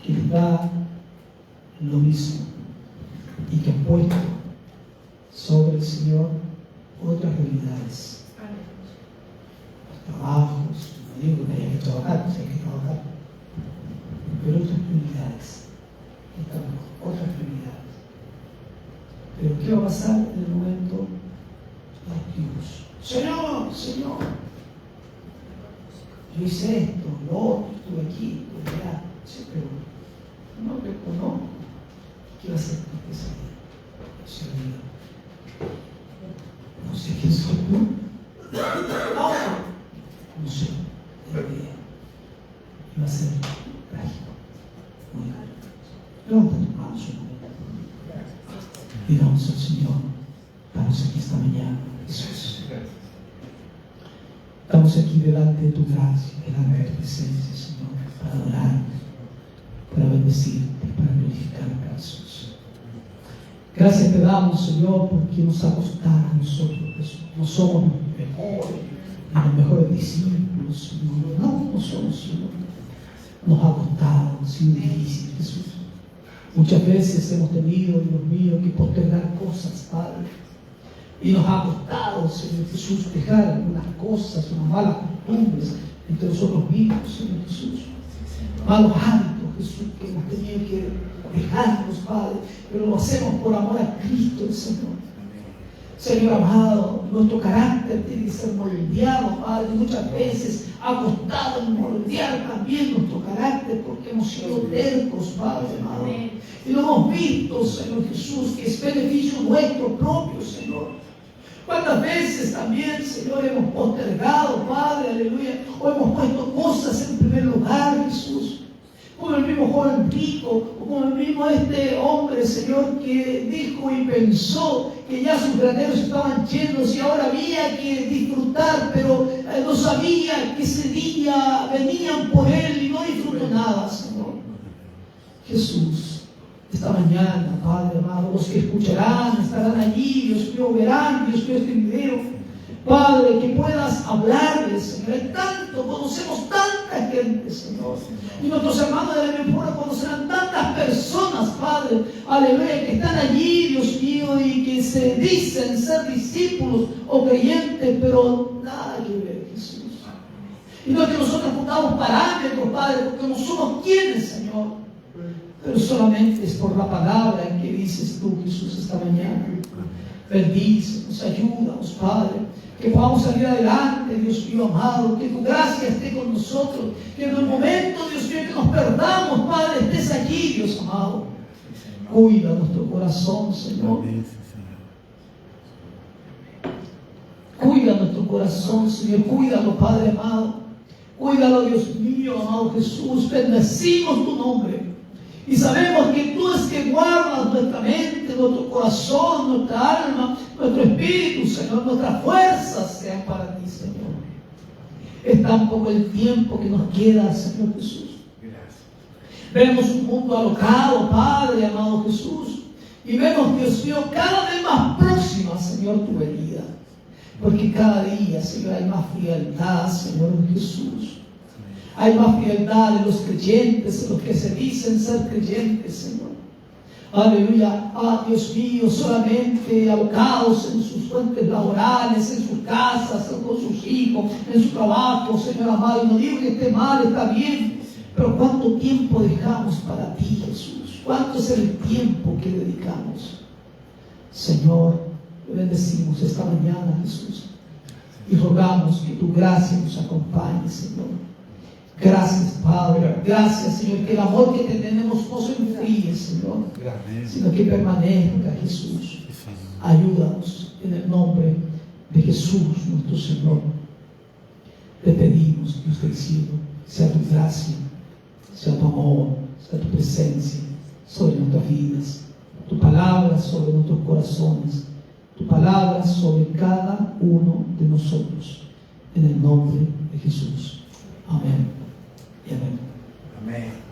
Que les da lo mismo y que han puesto sobre el Señor otras realidades. Los trabajos, no digo que haya que trabajar, pues hay que trabajar, pero otras prioridades. Otras prioridades. Pero ¿qué va a pasar en el momento activos? Señor, yo hice esto, lo otro, estuve aquí, estuve allá. Sí, pero no reconozco. ¿Qué va a hacer con ese día? Se olvida. No sé quién soy yo. No sé. Va a ser trágico. Muy grave. Levanta tu mano un momento. Pidamos al Señor. Estamos aquí esta mañana, Jesús. Estamos aquí delante de tu gracia, delante de tu presencia, Señor, para adorarte, para bendecirte, para glorificarte, Jesús. Gracias te damos, Señor, porque nos ha costado a nosotros, Jesús. No somos los mejores, ni los mejores discípulos, Señor. No somos, Señor. Nos ha costado, ha sido difícil, Jesús. Muchas veces hemos tenido, Dios mío, que postergar cosas, Padre. Y nos ha costado, Señor Jesús, dejar algunas cosas, unas malas costumbres entre nosotros mismos, Señor Jesús. Malos hábitos, Jesús, que hemos tenido que dejarnos, Padre. Pero lo hacemos por amor a Cristo, el Señor. Señor amado, nuestro carácter tiene que ser moldeado, Padre. Muchas veces ha costado moldear también nuestro carácter porque hemos sido tercos, Padre amado. Y lo hemos visto, Señor Jesús, que es beneficio nuestro propio, Señor. ¿Cuántas veces también, Señor, hemos postergado, Padre, aleluya, o hemos puesto cosas en primer lugar, Jesús? Como el mismo joven rico, o como el mismo hombre, Señor, que dijo y pensó que ya sus graneros estaban llenos y ahora había que disfrutar, pero no sabía que ese día venían por él y no disfrutó nada, Señor. Jesús. Esta mañana, Padre amado, los que escucharán, estarán allí, Dios mío, verán, Dios mío, este video. Padre, que puedas hablarles, Señor. Hay tanto, conocemos tanta gente, Señor. Y nuestros hermanos de la Memoria conocerán tantas personas, Padre, aleluya, que están allí, Dios mío, y que se dicen ser discípulos o creyentes, pero nada que ver, Jesús. Y no es que nosotros pongamos parámetros, Padre, porque no somos quienes, Señor. Pero solamente es por la palabra en que dices tú, Jesús, esta mañana. Bendícenos, ayúdanos, Padre, que podamos salir adelante, Dios mío amado, que tu gracia esté con nosotros, que en el momento, Dios mío, que nos perdamos, Padre, estés allí, Dios amado. Cuida nuestro corazón, Señor. Cuida nuestro corazón, Señor. Cuídalo, Padre amado. Cuídalo, Dios mío, amado Jesús. Bendecimos tu nombre. Y sabemos que tú es que guardas nuestra mente, nuestro corazón, nuestra alma, nuestro espíritu, Señor. Nuestras fuerzas sean para ti, Señor. Es tan poco el tiempo que nos queda, Señor Jesús. Vemos un mundo alocado, Padre, amado Jesús. Y vemos, Dios mío, cada vez más próxima, Señor, tu venida. Porque cada día, Señor, hay más frialdad, Señor Jesús. Hay más frialdad en los creyentes, en los que se dicen ser creyentes, Señor. Aleluya. Ah, Dios mío, solamente alocados en sus fuentes laborales, en sus casas, con sus hijos, en su trabajo, Señor amado. Y no digo que esté mal, está bien. Pero ¿cuánto tiempo dejamos para ti, Jesús? ¿Cuánto es el tiempo que dedicamos? Señor, te bendecimos esta mañana, Jesús. Y rogamos que tu gracia nos acompañe, Señor. Gracias, Padre. Gracias, Señor, que el amor que te tenemos no se enfríe, Señor, sino que permanezca, Jesús. Ayúdanos. en el nombre de Jesús, nuestro Señor, te pedimos, Dios del cielo, sea tu gracia, sea tu amor, sea tu presencia sobre nuestras vidas, tu palabra sobre nuestros corazones, tu palabra sobre cada uno de nosotros, en el nombre de Jesús. Amén y amén. Amén.